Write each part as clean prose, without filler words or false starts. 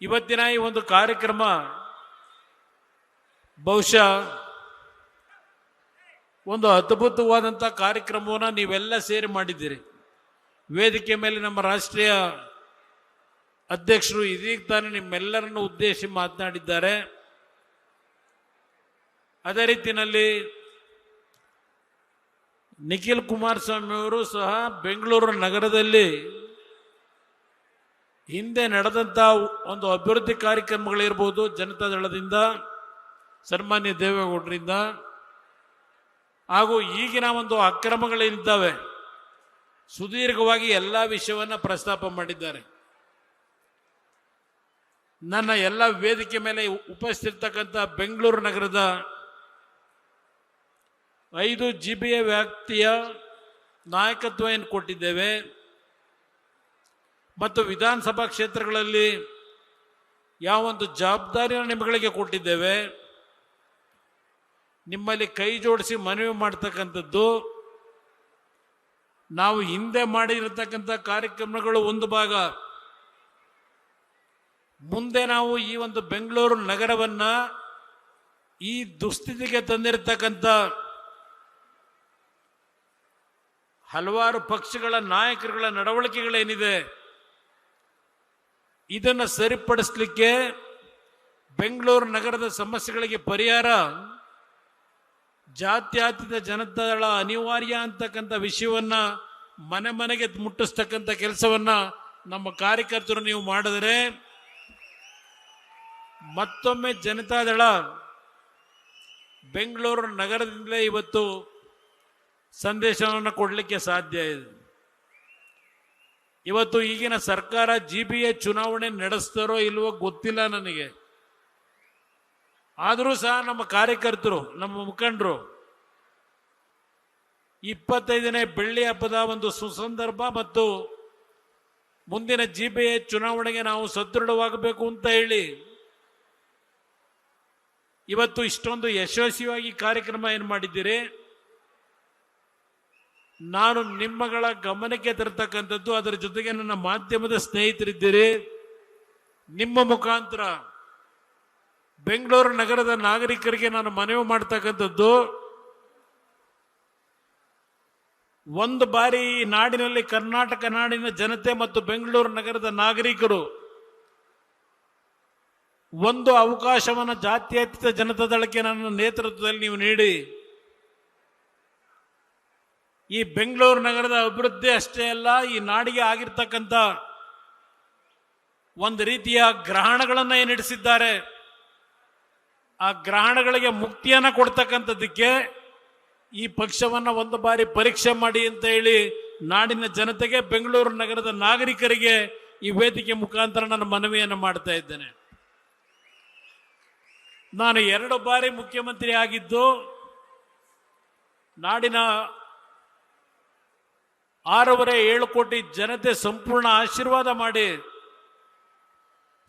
ಇವತ್ತಿನ ಈ ಒಂದು ಕಾರ್ಯಕ್ರಮ ಬಹುಶಃ ಒಂದು ಅದ್ಭುತವಾದಂಥ ಕಾರ್ಯಕ್ರಮವನ್ನು ನೀವೆಲ್ಲ ಸೇರಿ ಮಾಡಿದ್ದೀರಿ. ವೇದಿಕೆ ಮೇಲೆ ನಮ್ಮ ರಾಷ್ಟ್ರೀಯ ಅಧ್ಯಕ್ಷರು ಇದೀಗ ತಾನೇ ನಿಮ್ಮೆಲ್ಲರನ್ನು ಉದ್ದೇಶಿಸಿ ಮಾತನಾಡಿದ್ದಾರೆ. ಅದೇ ರೀತಿಯಲ್ಲಿ ನಿಖಿಲ್ ಕುಮಾರಸ್ವಾಮಿ ಅವರು ಸಹ ಬೆಂಗಳೂರು ನಗರದಲ್ಲಿ ಹಿಂದೆ ನಡೆದಂಥ ಒಂದು ಅಭಿವೃದ್ಧಿ ಕಾರ್ಯಕ್ರಮಗಳಿರ್ಬೋದು, ಜನತಾದಳದಿಂದ, ಸನ್ಮಾನ್ಯ ದೇವೇಗೌಡರಿಂದ, ಹಾಗೂ ಈಗಿನ ಒಂದು ಅಕ್ರಮಗಳೇನಿದ್ದಾವೆ ಸುದೀರ್ಘವಾಗಿ ಎಲ್ಲ ವಿಷಯವನ್ನು ಪ್ರಸ್ತಾಪ ಮಾಡಿದ್ದಾರೆ. ನನ್ನ ಎಲ್ಲ ವೇದಿಕೆ ಮೇಲೆ ಉಪಸ್ಥಿತಕ್ಕಂಥ ಬೆಂಗಳೂರು ನಗರದ 5 GBA ವ್ಯಾಪ್ತಿಯ ನಾಯಕತ್ವ ಏನು ಕೊಟ್ಟಿದ್ದೇವೆ ಮತ್ತು ವಿಧಾನಸಭಾ ಕ್ಷೇತ್ರಗಳಲ್ಲಿ ಯಾವೊಂದು ಜವಾಬ್ದಾರಿಯನ್ನು ನಿಮ್ಮಗಳಿಗೆ ಕೊಟ್ಟಿದ್ದೇವೆ, ನಿಮ್ಮಲ್ಲಿ ಕೈ ಜೋಡಿಸಿ ಮನವಿ ಮಾಡ್ತಕ್ಕಂಥದ್ದು, ನಾವು ಹಿಂದೆ ಮಾಡಿರತಕ್ಕಂಥ ಕಾರ್ಯಕ್ರಮಗಳು ಒಂದು ಭಾಗ, ಮುಂದೆ ನಾವು ಈ ಒಂದು ಬೆಂಗಳೂರು ನಗರವನ್ನ ಈ ದುಸ್ಥಿತಿಗೆ ತಂದಿರತಕ್ಕಂಥ ಹಲವಾರು ಪಕ್ಷಗಳ ನಾಯಕರುಗಳ ನಡವಳಿಕೆಗಳೇನಿದೆ ಇದನ್ನು ಸರಿಪಡಿಸಲಿಕ್ಕೆ, ಬೆಂಗಳೂರು ನಗರದ ಸಮಸ್ಯೆಗಳಿಗೆ ಪರಿಹಾರ ಜಾತ್ಯತೀತ ಜನತಾದಳ ಅನಿವಾರ್ಯ ಅಂತಕ್ಕಂಥ ವಿಷಯವನ್ನ ಮನೆ ಮನೆಗೆ ಮುಟ್ಟಿಸ್ತಕ್ಕಂಥ ಕೆಲಸವನ್ನ ನಮ್ಮ ಕಾರ್ಯಕರ್ತರು ನೀವು ಮಾಡಿದರೆ ಮತ್ತೊಮ್ಮೆ ಜನತಾದಳ ಬೆಂಗಳೂರು ನಗರದಿಂದಲೇ ಇವತ್ತು ಸಂದೇಶವನ್ನು ಕೊಡಲಿಕ್ಕೆ ಸಾಧ್ಯ ಇದೆ. ಇವತ್ತು ಈಗಿನ ಸರ್ಕಾರ GBA ಚುನಾವಣೆ ನಡೆಸ್ತಾರೋ ಇಲ್ವೋ ಗೊತ್ತಿಲ್ಲ ನನಗೆ. ಆದರೂ ಸಹ ನಮ್ಮ ಕಾರ್ಯಕರ್ತರು, ನಮ್ಮ ಮುಖಂಡರು 25ನೇ ಬೆಳ್ಳಿ ಹಬ್ಬದ ಒಂದು ಸುಸಂದರ್ಭ ಮತ್ತು ಮುಂದಿನ GBA ಚುನಾವಣೆಗೆ ನಾವು ಸದೃಢವಾಗಬೇಕು ಅಂತ ಹೇಳಿ ಇವತ್ತು ಇಷ್ಟೊಂದು ಯಶಸ್ವಿಯಾಗಿ ಕಾರ್ಯಕ್ರಮ ಏನು ಮಾಡಿದ್ದೀರಿ, ನಾನು ನಿಮ್ಮಗಳ ಗಮನಕ್ಕೆ ತರತಕ್ಕಂಥದ್ದು, ಅದರ ಜೊತೆಗೆ ನನ್ನ ಮಾಧ್ಯಮದ ಸ್ನೇಹಿತರಿದ್ದೀರಿ, ನಿಮ್ಮ ಮುಖಾಂತರ ಬೆಂಗಳೂರು ನಗರದ ನಾಗರಿಕರಿಗೆ ನಾನು ಮನವಿ ಮಾಡ್ತಕ್ಕಂಥದ್ದು, ಒಂದು ಬಾರಿ ಈ ನಾಡಿನಲ್ಲಿ, ಕರ್ನಾಟಕ ನಾಡಿನ ಜನತೆ ಮತ್ತು ಬೆಂಗಳೂರು ನಗರದ ನಾಗರಿಕರು ಒಂದು ಅವಕಾಶವನ್ನು ಜಾತ್ಯತೀತ ಜನತಾದಳಕ್ಕೆ ನನ್ನ ನೇತೃತ್ವದಲ್ಲಿ ನೀವು ನೀಡಿ ಈ ಬೆಂಗಳೂರು ನಗರದ ಅಭಿವೃದ್ಧಿ ಅಷ್ಟೇ ಅಲ್ಲ, ಈ ನಾಡಿಗೆ ಆಗಿರ್ತಕ್ಕಂಥ ಒಂದು ರೀತಿಯ ಗ್ರಹಣಗಳನ್ನು ಏನು ನಡೆಸಿದ್ದಾರೆ ಆ ಗ್ರಹಣಗಳಿಗೆ ಮುಕ್ತಿಯನ್ನು ಕೊಡ್ತಕ್ಕಂಥದ್ದಕ್ಕೆ ಈ ಪಕ್ಷವನ್ನು ಒಂದು ಬಾರಿ ಪರೀಕ್ಷೆ ಮಾಡಿ ಅಂತ ಹೇಳಿ ನಾಡಿನ ಜನತೆಗೆ, ಬೆಂಗಳೂರು ನಗರದ ನಾಗರಿಕರಿಗೆ ಈ ವೇದಿಕೆ ಮುಖಾಂತರ ನಾನು ಮನವಿಯನ್ನು ಮಾಡ್ತಾ ಇದ್ದೇನೆ. ನಾನು 2 ಬಾರಿ ಮುಖ್ಯಮಂತ್ರಿ ಆಗಿದ್ದು ನಾಡಿನ 6.5 ಕೋಟಿ ಜನತೆ ಸಂಪೂರ್ಣ ಆಶೀರ್ವಾದ ಮಾಡಿ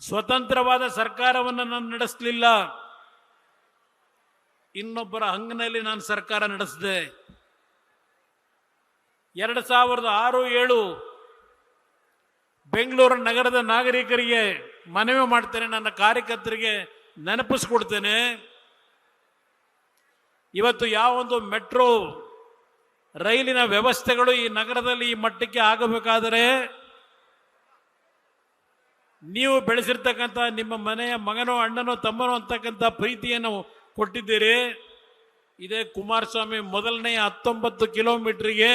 ಸ್ವತಂತ್ರವಾದ ಸರ್ಕಾರವನ್ನು ನಾನು ನಡೆಸಲಿಲ್ಲ, ಇನ್ನೊಬ್ಬರ ಹಂಗಿನಲ್ಲಿ ನಾನು ಸರ್ಕಾರ ನಡೆಸಿದೆ. 2006-7 ಬೆಂಗಳೂರು ನಗರದ ನಾಗರಿಕರಿಗೆ ಮನವಿ ಮಾಡ್ತೇನೆ, ನನ್ನ ಕಾರ್ಯಕರ್ತರಿಗೆ ನೆನಪಿಸ್ಕೊಡ್ತೇನೆ. ಇವತ್ತು ಯಾವೊಂದು ಮೆಟ್ರೋ ರೈಲಿನ ವ್ಯವಸ್ಥೆಗಳು ಈ ನಗರದಲ್ಲಿ ಈ ಮಟ್ಟಕ್ಕೆ ಆಗಬೇಕಾದರೆ ನೀವು ಬೆಳೆಸಿರ್ತಕ್ಕಂಥ ನಿಮ್ಮ ಮನೆಯ ಮಗನೋ ಅಣ್ಣನೋ ತಮ್ಮನೋ ಅಂತಕ್ಕಂಥ ಪ್ರೀತಿಯನ್ನು ಕೊಟ್ಟಿದ್ದೀರಿ. ಇದೇ ಕುಮಾರಸ್ವಾಮಿ ಮೊದಲನೆಯ 19 ಕಿಲೋಮೀಟರ್ಗೆ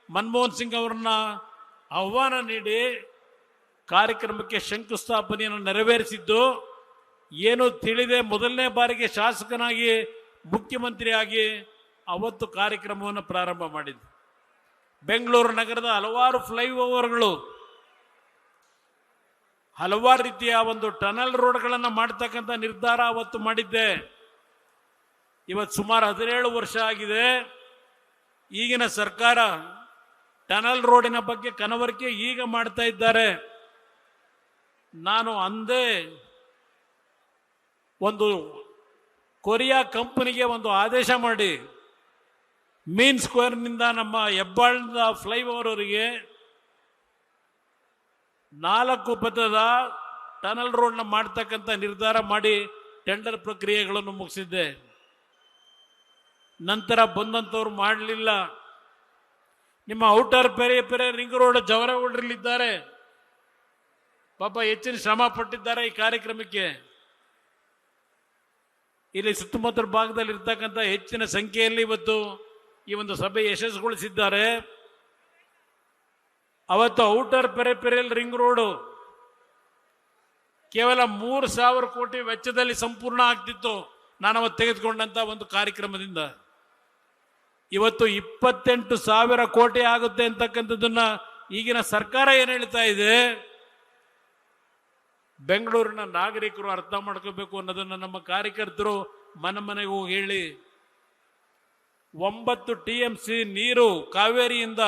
ಮನಮೋಹನ್ ಸಿಂಗ್ ಅವರನ್ನ ಆಹ್ವಾನ ನೀಡಿ ಕಾರ್ಯಕ್ರಮಕ್ಕೆ ಶಂಕುಸ್ಥಾಪನೆಯನ್ನು ನೆರವೇರಿಸಿದ್ದು, ಏನು ತಿಳಿದೆ ಮೊದಲನೇ ಬಾರಿಗೆ ಶಾಸಕನಾಗಿ ಮುಖ್ಯಮಂತ್ರಿಯಾಗಿ ಅವತ್ತು ಕಾರ್ಯಕ್ರಮವನ್ನು ಪ್ರಾರಂಭ ಮಾಡಿದ್ದು. ಬೆಂಗಳೂರು ನಗರದ ಹಲವಾರು ಫ್ಲೈಓವರ್ಗಳು, ಹಲವಾರು ರೀತಿಯ ಒಂದು ಟನಲ್ ರೋಡ್ಗಳನ್ನು ಮಾಡ್ತಕ್ಕಂಥ ನಿರ್ಧಾರ ಅವತ್ತು ಮಾಡಿದ್ದೆ. ಇವತ್ತು ಸುಮಾರು 17 ವರ್ಷ ಆಗಿದೆ. ಈಗಿನ ಸರ್ಕಾರ ಟನಲ್ ರೋಡಿನ ಬಗ್ಗೆ ಕನವರಿಕೆ ಈಗ ಮಾಡ್ತಾ ಇದ್ದಾರೆ. ನಾನು ಅಂದೇ ಒಂದು ಕೊರಿಯಾ ಕಂಪನಿಗೆ ಒಂದು ಆದೇಶ ಮಾಡಿ ಮೀನ್ ಸ್ಕ್ವೇರ್ನಿಂದ ನಮ್ಮ ಹೆಬ್ಬಾಳದ ಫ್ಲೈಓವರ್ವರೆಗೆ 4 ಪಥದ ಟನಲ್ ರೋಡ್ನ ಮಾಡ್ತಕ್ಕಂಥ ನಿರ್ಧಾರ ಮಾಡಿ ಟೆಂಡರ್ ಪ್ರಕ್ರಿಯೆಗಳನ್ನು ಮುಗಿಸಿದ್ದೆ. ನಂತರ ಬಂದಂಥವ್ರು ಮಾಡಲಿಲ್ಲ. ನಿಮ್ಮ ಔಟರ್ ಪೆರೆ ರಿಂಗ್ ರೋಡ್ ಜವರಗೌಡರಲ್ಲಿದ್ದಾರೆ, ಪಾಪ ಹೆಚ್ಚಿನ ಶ್ರಮ ಪಟ್ಟಿದ್ದಾರೆ ಈ ಕಾರ್ಯಕ್ರಮಕ್ಕೆ. ಇಲ್ಲಿ ಸುತ್ತಮುತ್ತಲ ಭಾಗದಲ್ಲಿ ಇರ್ತಕ್ಕಂಥ ಹೆಚ್ಚಿನ ಸಂಖ್ಯೆಯಲ್ಲಿ ಇವತ್ತು ಈ ಒಂದು ಸಭೆ ಯಶಸ್ಸುಗೊಳಿಸಿದ್ದಾರೆ. ಅವತ್ತು ಔಟರ್ ಪೆರೆಲ್ ರಿಂಗ್ ರೋಡು ಕೇವಲ 3,000 ಕೋಟಿ ವೆಚ್ಚದಲ್ಲಿ ಸಂಪೂರ್ಣ ಆಗ್ತಿತ್ತು ನಾನು ಅವತ್ತು ತೆಗೆದುಕೊಂಡಂತ ಒಂದು ಕಾರ್ಯಕ್ರಮದಿಂದ. ಇವತ್ತು 28,000 ಕೋಟಿ ಆಗುತ್ತೆ ಅಂತಕ್ಕಂಥದ್ದನ್ನ ಈಗಿನ ಸರ್ಕಾರ ಏನ್ ಹೇಳ್ತಾ ಇದೆ, ಬೆಂಗಳೂರಿನ ನಾಗರಿಕರು ಅರ್ಥ ಮಾಡ್ಕೋಬೇಕು ಅನ್ನೋದನ್ನ ನಮ್ಮ ಕಾರ್ಯಕರ್ತರು ಮನೆಗೆ ಹೋಗಿ ಹೇಳಿ. 9 TMC ನೀರು ಕಾವೇರಿಯಿಂದ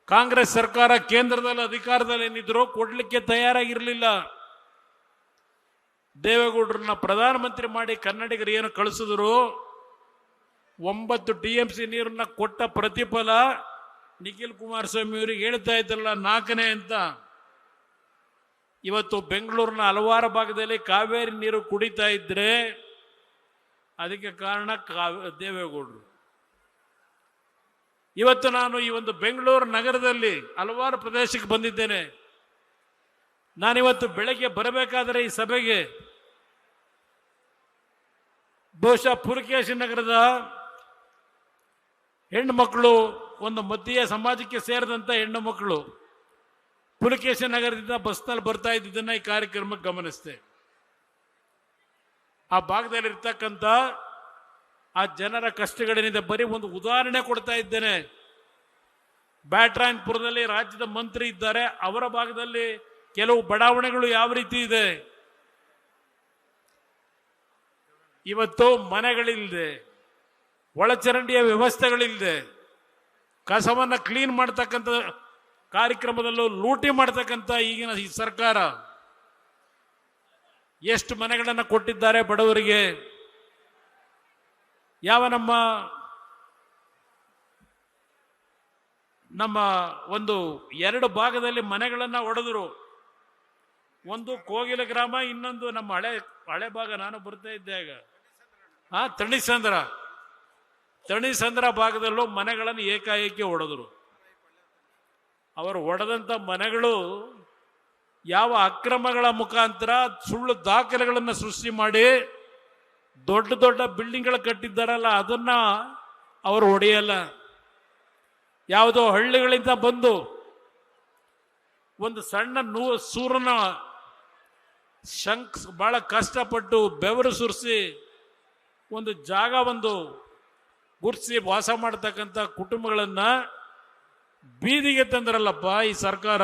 ಕಾಂಗ್ರೆಸ್ ಸರ್ಕಾರ ಕೇಂದ್ರದಲ್ಲಿ ಅಧಿಕಾರದಲ್ಲಿ ಏನಿದ್ರು ಕೊಡ್ಲಿಕ್ಕೆ ತಯಾರಾಗಿರಲಿಲ್ಲ. ದೇವೇಗೌಡರನ್ನ ಪ್ರಧಾನಮಂತ್ರಿ ಮಾಡಿ ಕನ್ನಡಿಗರು ಏನು ಕಳಿಸಿದ್ರು, 9 TMC ನೀರನ್ನ ಕೊಟ್ಟ ಪ್ರತಿಫಲ ನಿಖಿಲ್ ಕುಮಾರಸ್ವಾಮಿ ಅವರಿಗೆ ಹೇಳ್ತಾ ಇದ್ದಲ್ಲ 4ನೇ ಅಂತ. ಇವತ್ತು ಬೆಂಗಳೂರಿನ ಹಲವಾರು ಭಾಗದಲ್ಲಿ ಕಾವೇರಿ ನೀರು ಕುಡಿತಾ ಇದ್ರೆ ಅದಕ್ಕೆ ಕಾರಣ ದೇವೇಗೌಡರು. ಇವತ್ತು ನಾನು ಈ ಒಂದು ಬೆಂಗಳೂರು ನಗರದಲ್ಲಿ ಹಲವಾರು ಪ್ರದೇಶಕ್ಕೆ ಬಂದಿದ್ದೇನೆ. ನಾನಿವತ್ತು ಬೆಳಗ್ಗೆ ಬರಬೇಕಾದರೆ ಈ ಸಭೆಗೆ ಬಹುಶಃ ಪುಲಕೇಶಿ ನಗರದ ಹೆಣ್ಣು ಮಕ್ಕಳು, ಒಂದು ಮಧ್ಯೆ ಸಮಾಜಕ್ಕೆ ಸೇರಿದಂತ ಹೆಣ್ಣು ಮಕ್ಕಳು ಪುಲಕೇಶಿ ನಗರದಿಂದ ಬಸ್ನಲ್ಲಿ ಬರ್ತಾ ಇದ್ದಿದ್ದನ್ನ ಈ ಕಾರ್ಯಕ್ರಮಕ್ಕೆ ಗಮನಿಸಿದೆ. ಆ ಭಾಗದಲ್ಲಿ ಇರ್ತಕ್ಕಂಥ ಆ ಜನರ ಕಷ್ಟಗಳೇನಿದೆ ಬರೀ ಒಂದು ಉದಾಹರಣೆ ಕೊಡ್ತಾ ಇದ್ದೇನೆ. ಬ್ಯಾಟ್ರಾಯನ್ಪುರದಲ್ಲಿ ರಾಜ್ಯದ ಮಂತ್ರಿ ಇದ್ದಾರೆ, ಅವರ ಭಾಗದಲ್ಲಿ ಕೆಲವು ಬಡಾವಣೆಗಳು ಯಾವ ರೀತಿ ಇದೆ. ಇವತ್ತು ಮನೆಗಳಿಲ್ಲದೆ, ಒಳಚರಂಡಿಯ ವ್ಯವಸ್ಥೆಗಳಿಲ್ಲದೆ, ಕಸವನ್ನ ಕ್ಲೀನ್ ಮಾಡ್ತಕ್ಕಂಥ ಕಾರ್ಯಕ್ರಮದಲ್ಲೂ ಲೂಟಿ ಮಾಡ್ತಕ್ಕಂಥ ಈಗಿನ ಈ ಸರ್ಕಾರ ಎಷ್ಟು ಮನೆಗಳನ್ನು ಕೊಟ್ಟಿದ್ದಾರೆ ಬಡವರಿಗೆ. ಯಾವ ನಮ್ಮ ಒಂದು 2 ಭಾಗದಲ್ಲಿ ಮನೆಗಳನ್ನ ಒಡೆದರು. ಒಂದು ಕೋಗಿಲ ಗ್ರಾಮ, ಇನ್ನೊಂದು ನಮ್ಮ ಹಳೆ ಭಾಗ, ನಾನು ಬರ್ತಾ ಇದ್ದೆ ಆಗ ತಣಿಸಂದ್ರ ಭಾಗದಲ್ಲೂ ಮನೆಗಳನ್ನು ಏಕಾಏಕಿ ಒಡೆದರು. ಅವರು ಒಡೆದಂತ ಮನೆಗಳು ಯಾವ ಅಕ್ರಮಗಳ ಮುಖಾಂತರ ಸುಳ್ಳು ದಾಖಲೆಗಳನ್ನು ಸೃಷ್ಟಿ ಮಾಡಿ ದೊಡ್ಡ ದೊಡ್ಡ ಬಿಲ್ಡಿಂಗ್ಗಳು ಕಟ್ಟಿದ್ದಾರಲ್ಲ ಅದನ್ನ ಅವರು ಹೊಡೆಯಲ್ಲ. ಯಾವುದೋ ಹಳ್ಳಿಗಳಿಂದ ಬಂದು ಒಂದು ಸಣ್ಣ ಸೂರನ ಬಹಳ ಕಷ್ಟಪಟ್ಟು ಬೆವರು ಸುರಿಸಿ ಒಂದು ಜಾಗ ಗುರ್ಸಿ ವಾಸ ಮಾಡತಕ್ಕಂಥ ಕುಟುಂಬಗಳನ್ನ ಬೀದಿಗೆ ತಂದ್ರಲ್ಲಪ್ಪ ಈ ಸರ್ಕಾರ.